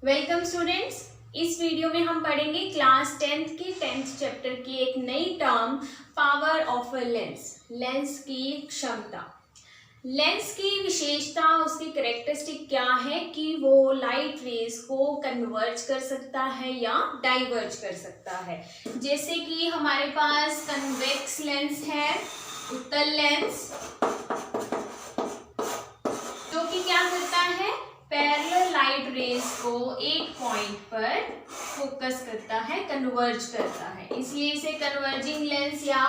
Welcome students. इस video में हम पढ़ेंगे क्लास 10th के 10th चैप्टर की एक नई term power of a lens. Lens की क्षमता। लेंस की विशेषता, उसकी कैरेक्टरिस्टिक क्या है कि वो लाइट रेज को कन्वर्ज कर सकता है या डाइवर्ज कर सकता है। जैसे कि हमारे पास कन्वेक्स लेंस है, उत्तल लेंस, जो कि क्या करता है, पैरेलल लाइट रेज को एक पॉइंट पर फोकस करता है, कन्वर्ज करता है, इसलिए इसे कन्वर्जिंग लेंस या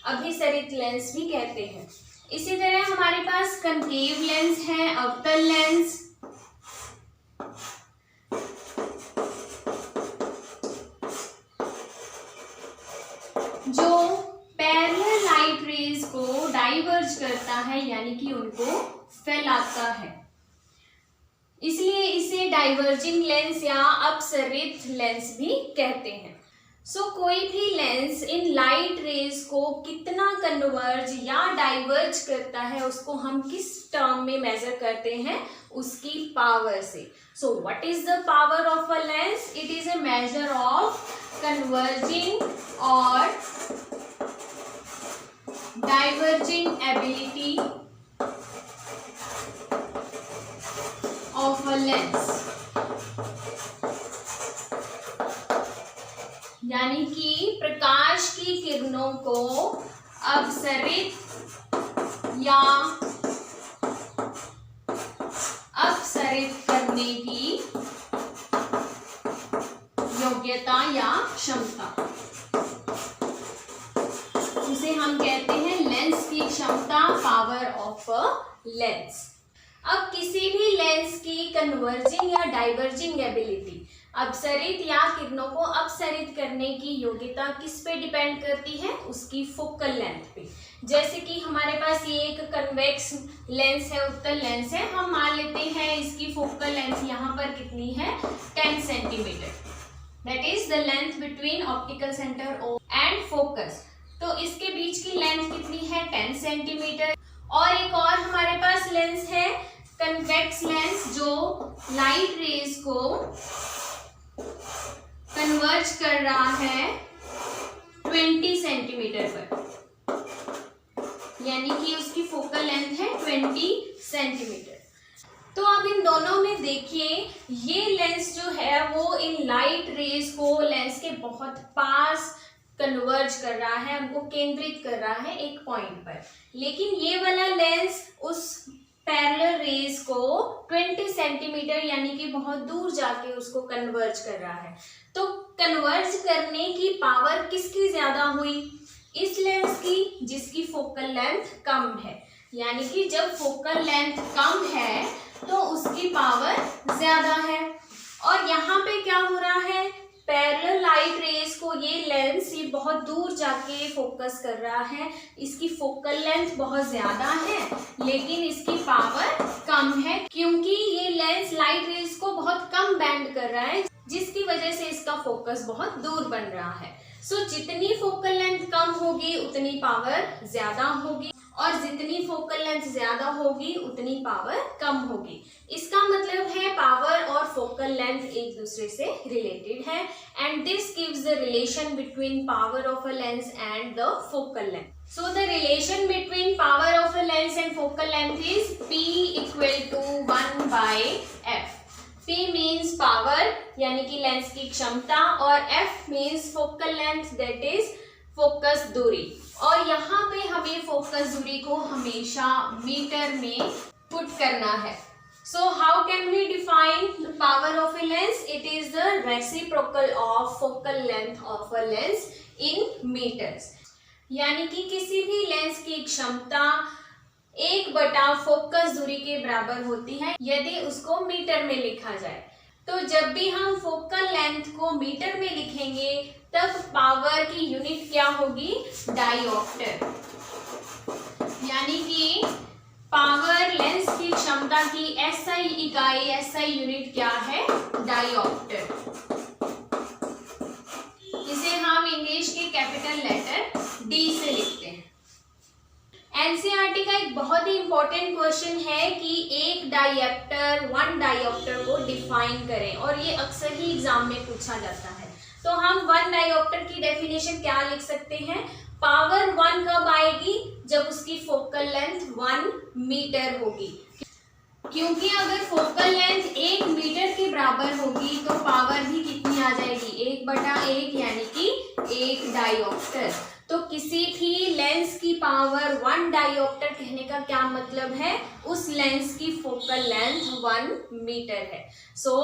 अभिसरित लेंस भी कहते हैं। इसी तरह हमारे पास कनकेव लेंस है, अवतल लेंस, जो पैरेलल लाइट रेज को डाइवर्ज करता है, यानी कि उनको फैलाता है, इसलिए इसे डाइवर्जिंग लेंस या अपसरित लेंस भी कहते हैं। कोई भी लेंस इन लाइट रेज को कितना कन्वर्ज या डाइवर्ज करता है, उसको हम किस टर्म में मेजर करते हैं, उसकी पावर से। What is the power of a lens? It is a measure of converging और diverging ability of a lens, यानी कि प्रकाश की किरणों को अपसरित या अपसरित करने की योग्यता या क्षमता, उसे हम कहते हैं लेंस की क्षमता, पावर ऑफ अ लेंस। अब किसी भी लेंस की कन्वर्जिंग या डाइवर्जिंग एबिलिटी, अपसरित या किरणों को अपसरित करने की योग्यता किस पे डिपेंड करती है, उसकी फोकल लेंथ पे। जैसे कि हमारे पास ये एक कन्वेक्स लेंस है, उत्तल लेंस है, हम मान लेते हैं इसकी फोकल लेंथ यहाँ पर कितनी है, 10 centimetre. That is the length between optical centre and focus. तो इसके बीच की लेंथ कितनी है, 10 सेंटीमीटर। और एक और हमारे पास लेंस है कन्वेक्स लेंस, जो लाइट रेज को कन्वर्ज कर रहा है 20 सेंटीमीटर पर, यानी कि उसकी फोकल लेंथ है 20 सेंटीमीटर। तो अब इन दोनों में देखिए, ये लेंस जो है वो इन लाइट रेज को लेंस के बहुत पास कन्वर्ज कर रहा है, हमको केंद्रित कर रहा है एक पॉइंट पर। लेकिन ये वाला लेंस उस पैरेलल रेज को 20 सेंटीमीटर यानी कि बहुत दूर जाके उसको कन्वर्ज कर रहा है। तो कन्वर्ज करने की पावर किसकी ज्यादा हुई? इस लेंस की, जिसकी फोकल लेंथ कम है। यानी कि जब फोकल लेंथ कम है तो उसकी पावर ज्यादा है। और यहाँ पे क्या हो रहा है, पैरेलल लाइट रेज को ये लेंस ये बहुत दूर जाके फोकस कर रहा है, इसकी फोकल लेंथ बहुत ज्यादा है लेकिन इसकी पावर कम है, क्योंकि ये लेंस लाइट रेज को बहुत कम बेंड कर रहा है, जिसकी वजह से इसका फोकस बहुत दूर बन रहा है। जितनी फोकल लेंथ कम होगी उतनी पावर ज्यादा होगी, और जितनी फोकल लेंथ ज्यादा होगी उतनी पावर कम होगी। इसका मतलब है पावर और फोकल लेंथ एक दूसरे से रिलेटेड है, and this gives the relation between power of a lens and the focal length. The relation between power of a lens and focal length is P equal to 1/f। P means power यानी कि lens की क्षमता, और F means focal length, that is focus दूरी। और यहाँ पे हमें फोकस दूरी को हमेशा मीटर में पुट करना है। How can we define the power of a lens? It is the reciprocal of focal length of a lens in metres. यानी कि किसी भी लेंस की क्षमता 1/, फोकस दूरी के बराबर होती है यदि उसको मीटर में लिखा जाए। तो जब भी हम फोकल लेंथ को मीटर में लिखेंगे तब पावर की यूनिट क्या होगी, डायोप्टर। यानी कि पावर लेंस की क्षमता की SI इकाई, SI यूनिट क्या है, डायोप्टर। इसे हम इंग्लिश के कैपिटल लेटर D से लिखते हैं। एनसीईआरटी का एक बहुत ही इंपॉर्टेंट क्वेश्चन है कि वन डायोप्टर को डिफाइन करें, और ये अक्सर ही एग्जाम में पूछा जाता है। तो हम वन डायोप्टर की डेफिनेशन क्या लिख सकते हैं? पावर 1 कब आएगी? जब उसकी फोकल लेंथ 1 मीटर होगी, क्योंकि अगर फोकल लेंथ 1 मीटर के बराबर होगी तो पावर भी कितनी आ जाएगी? 1/1 यानी कि 1 डायोप्टर। तो किसी भी लेंस की पावर 1 डायोप्टर कहने का क्या मतलब है? उस लेंस की फोकल लेंथ 1 मीटर है। So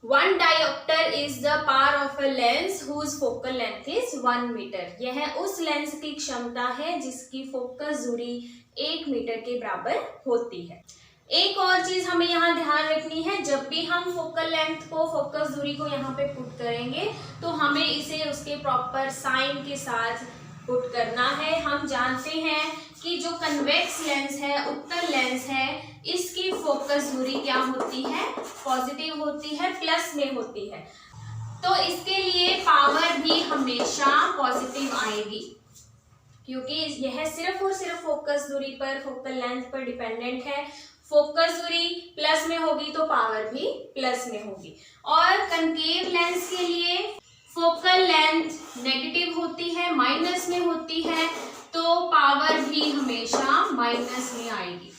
1 dioptre is the power of a lens whose focal length is 1 metre. यह उस लेंस की क्षमता है जिसकी फोकस दूरी 1 मीटर के बराबर होती है। एक और चीज हमें यहाँ ध्यान रखनी है, जब भी हम फोकल लेंथ को, फोकस दूरी को यहाँ पे पुट करेंगे तो हमें इसे उसके प्रॉपर साइन के साथ पुट करना है। हम जानते हैं कि जो कन्वेक्स लेंस है, उत्तल लेंस है, इसकी फोकस दूरी क्या होती है? पॉजिटिव होती है, प्लस में होती है। तो इसके लिए पावर भी हमेशा पॉजिटिव आएगी, क्योंकि यह सिर्फ और सिर्फ फोकस दूरी पर, फोकल लेंथ पर डिपेंडेंट है। फोकस दूरी प्लस में होगी तो पावर भी प्लस में होगी। और कनकेव लेंस के लिए फोकल लेंथ नेगेटिव होती है, माइनस में होती है, तो पावर भी हमेशा माइनस में आएगी।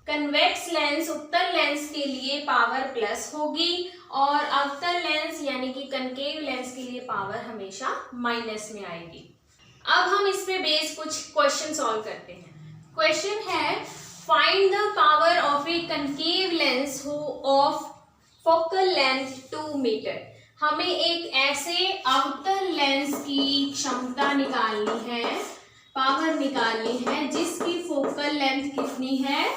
कन्वेक्स लेंस, उत्तल लेंस के लिए पावर प्लस होगी, और अवतल लेंस यानी कि कनकेव लेंस के लिए पावर हमेशा माइनस में आएगी। अब हम इस पे बेस कुछ क्वेश्चन सॉल्व करते हैं। क्वेश्चन है, find the power of a concave lens of focal length 2 metre. हमें एक ऐसे अवतल लेंस की क्षमता निकालनी है, पावर निकालनी है, जिसकी फोकल लेंथ कितनी है?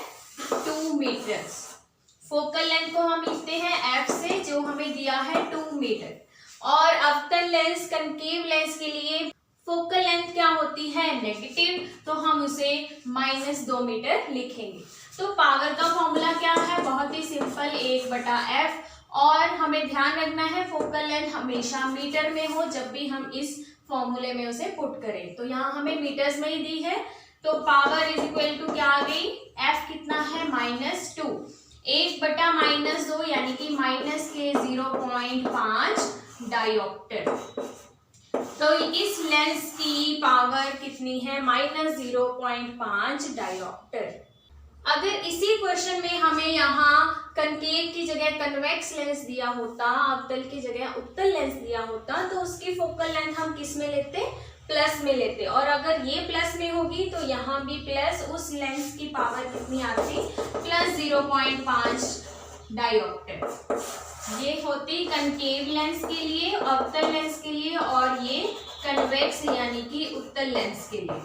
2 मीटर। फोकल लेंथ को हम लिखते हैं एफ से, जो हमें दिया है 2 मीटर। और अवतल लेंस, कनकेव लेंस के लिए फोकल लेंथ क्या होती है? नेगेटिव, तो हम उसे -2 मीटर लिखेंगे। तो पावर का फॉर्मूला क्या है? बहुत ही सिंपल, 1/f। और हमें ध्यान रखना है फोकल लेंथ हमेशा मीटर में हो जब भी हम इस फॉर्मूले में उसे पुट करें। तो यहाँ हमें मीटर्स में ही दी है, तो पावर इज इक्वल टू क्या आ गई? f कितना है? -2। 1/-2 यानी कि माइनस के 0.5 डायोप्टर। तो इस लेंस की पावर कितनी है? -0.5 डायोप्टर। अगर इसी क्वेश्चन में हमें यहाँ कनकेव की जगह कन्वेक्स लेंस दिया होता, अवतल की जगह उत्तल लेंस दिया होता, तो उसकी फोकल लेंथ हम किस में लेते? प्लस में लेते। और अगर ये प्लस में होगी तो यहाँ भी प्लस, उस लेंस की पावर कितनी आती? +0.5 डायोप्टर। ये होती कनकेव लेंस के लिए, अवतल लेंस के लिए, और ये कन्वेक्स यानी कि उत्तल लेंस के लिए।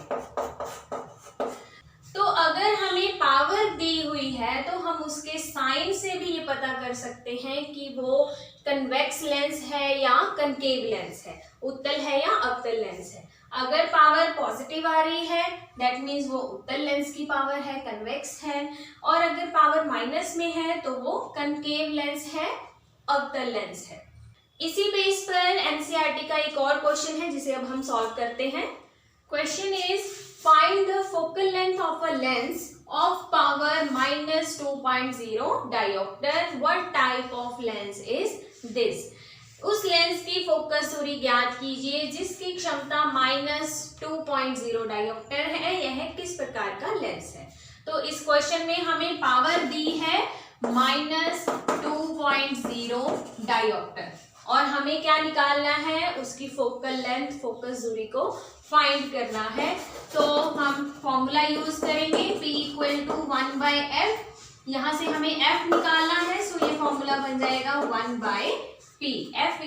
तो अगर हमें पावर दी हुई है तो हम उसके साइन से भी ये पता कर सकते हैं कि वो कन्वेक्स लेंस है या कनकेव लेंस है, उत्तल है या अवतल लेंस है। अगर पावर पॉजिटिव आ रही है दैट मीन्स वो उत्तल लेंस की पावर है, कन्वेक्स है, और अगर पावर माइनस में है तो वो कनकेव लेंस है, अवतल लेंस है। इसी बेस पर एनसीईआरटी का एक और क्वेश्चन है जिसे अब हम सॉल्व करते हैं। Question is, find the focal length of a lens of power -2.0 dioptre. What type of lens is this? उस लेंस की फोकस दूरी ज्ञात कीजिए जिसकी क्षमता -2.0 डायोप्टर है। यह किस प्रकार का लेंस है? तो इस क्वेश्चन में हमें पावर दी है -2.0 डायोप्टर, और हमें क्या निकालना है? उसकी फोकल लेंथ, फोकस दूरी को फाइंड करना है। तो हम फॉर्मूला यूज करेंगे, P = 1/f। यहाँ से हमें f निकालना है, सो ये फॉर्मूला बन जाएगा 1/p। f =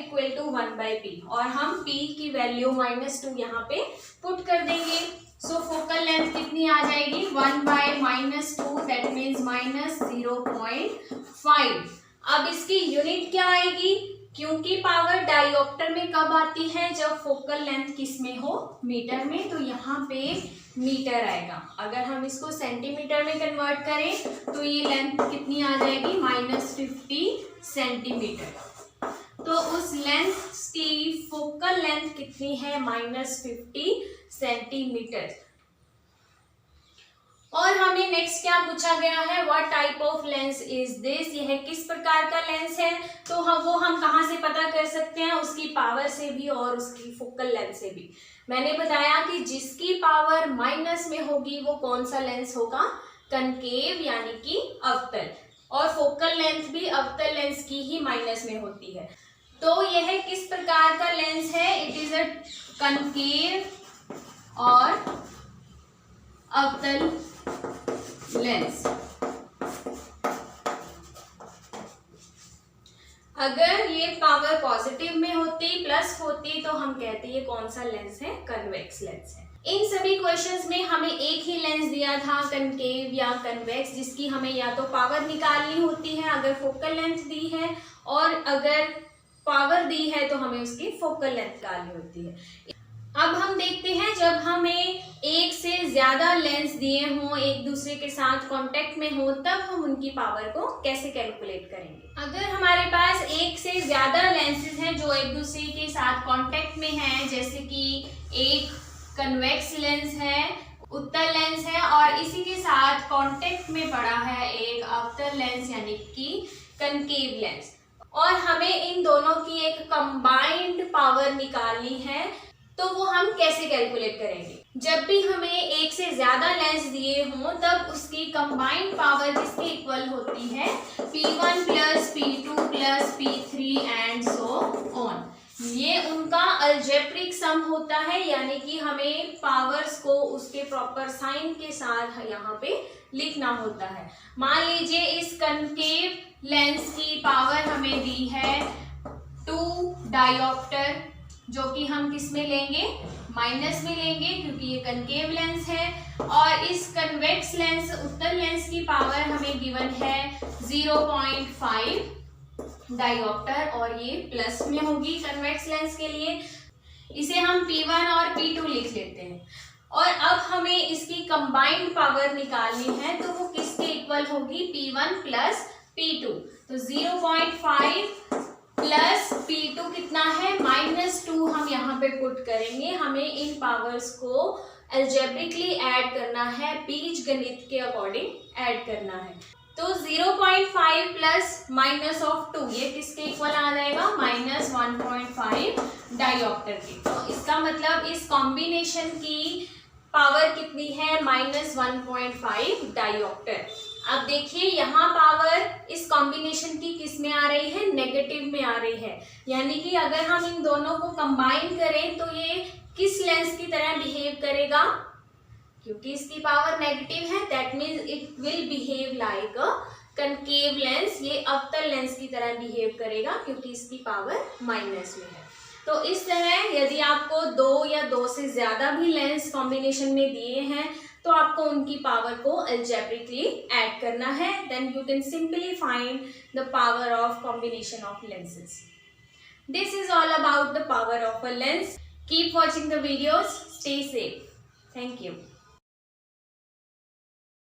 1/p, और हम p की वैल्यू -2 यहाँ पे पुट कर देंगे। सो फोकल लेंथ कितनी आ जाएगी? 1/-2 दैट मीन्स -0.5। अब इसकी यूनिट क्या आएगी? क्योंकि पावर डायोप्टर में कब आती है? जब फोकल लेंथ किस में हो? मीटर में। तो यहाँ पे मीटर आएगा। अगर हम इसको सेंटीमीटर में कन्वर्ट करें तो ये लेंथ कितनी आ जाएगी? -50 सेंटीमीटर। तो उस लेंथ की फोकल लेंथ कितनी है? -50 सेंटीमीटर। और हमें नेक्स्ट क्या पूछा गया है, what type of lens is this, यह किस प्रकार का लेंस है। तो हम कहाँ से पता कर सकते हैं, उसकी पावर से भी और उसकी फोकल लेंथ से भी। मैंने बताया कि जिसकी पावर माइनस में होगी वो कौन सा लेंस होगा, कनकेव यानी कि अवतल, और फोकल लेंथ भी अवतल लेंस की ही माइनस में होती है। तो यह किस प्रकार का लेंस है, इट इज अ कनकेव और अवतल लेंस। अगर ये पावर पॉजिटिव में होती, प्लस होती, तो हम कहते ये कौन सा लेंस है, कन्वेक्स लेंस है। इन सभी क्वेश्चंस में हमें एक ही लेंस दिया था, कनकेव या कन्वेक्स, जिसकी हमें या तो पावर निकालनी होती है अगर फोकल लेंथ दी है, और अगर पावर दी है तो हमें उसकी फोकल लेंथ निकालनी होती है। अब हम देखते हैं जब हमें एक से ज्यादा लेंस दिए हों, एक दूसरे के साथ कांटेक्ट में हो, तब हम उनकी पावर को कैसे कैलकुलेट करेंगे। अगर हमारे पास एक से ज्यादा लेंसेज हैं जो एक दूसरे के साथ कांटेक्ट में हैं, जैसे कि एक कन्वेक्स लेंस है, उत्तल लेंस है, और इसी के साथ कांटेक्ट में पड़ा है एक अवतल लेंस यानी कि कनकेव लेंस, और हमें इन दोनों की एक कंबाइंड पावर निकालनी है, तो वो हम कैसे कैलकुलेट करेंगे। जब भी हमें एक से ज्यादा लेंस दिए हों तब उसकी कंबाइंड पावर जिसके इक्वल होती है P1 plus P2 plus P3 and so on, ये उनका अलजेब्रिक सम होता है, यानी कि हमें पावर्स को उसके प्रॉपर साइन के साथ यहाँ पे लिखना होता है। मान लीजिए इस कनकेव लेंस की पावर हमें दी है 2 डायोप्टर, जो कि हम किस में लेंगे, माइनस में लेंगे, क्योंकि ये कनकेव लेंस है। और इस कन्वेक्स लेंस, उत्तल लेंस की पावर हमें गिवन है 0.5 डायोप्टर, और ये प्लस में होगी कन्वेक्स लेंस के लिए। इसे हम P1 और P2 लिख लेते हैं। और अब हमें इसकी कंबाइंड पावर निकालनी है, तो वो किसके इक्वल होगी, P1 प्लस P2। तो 0.5 प्लस P2 कितना है, -2 हम यहाँ पे पुट करेंगे। हमें इन पावर्स को अलजेब्रिकली ऐड करना है, बीज गणित के अकॉर्डिंग ऐड करना है। तो 0.5 प्लस -2 ये किसके इक्वल आ जाएगा, -1.5 डायोप्टर की। तो इसका मतलब इस कॉम्बिनेशन की पावर कितनी है, -1.5 डायोप्टर। अब देखिए यहाँ पावर इस कॉम्बिनेशन की किस में आ रही है, नेगेटिव में आ रही है, यानी कि अगर हम इन दोनों को कंबाइन करें तो ये किस लेंस की तरह बिहेव करेगा, क्योंकि इसकी पावर नेगेटिव है, that means it will behave like a concave lens, ये अवतल लेंस की तरह बिहेव करेगा क्योंकि इसकी पावर माइनस में है। तो इस तरह यदि आपको 2 या 2 से ज्यादा भी लेंस कॉम्बिनेशन में दिए हैं तो आपको उनकी पावर को अलजेब्रिकली ऐड करना है, then you can simply find the power of combination of lenses. This is all about the power of a lens. Keep watching the videos. Stay safe. Thank you.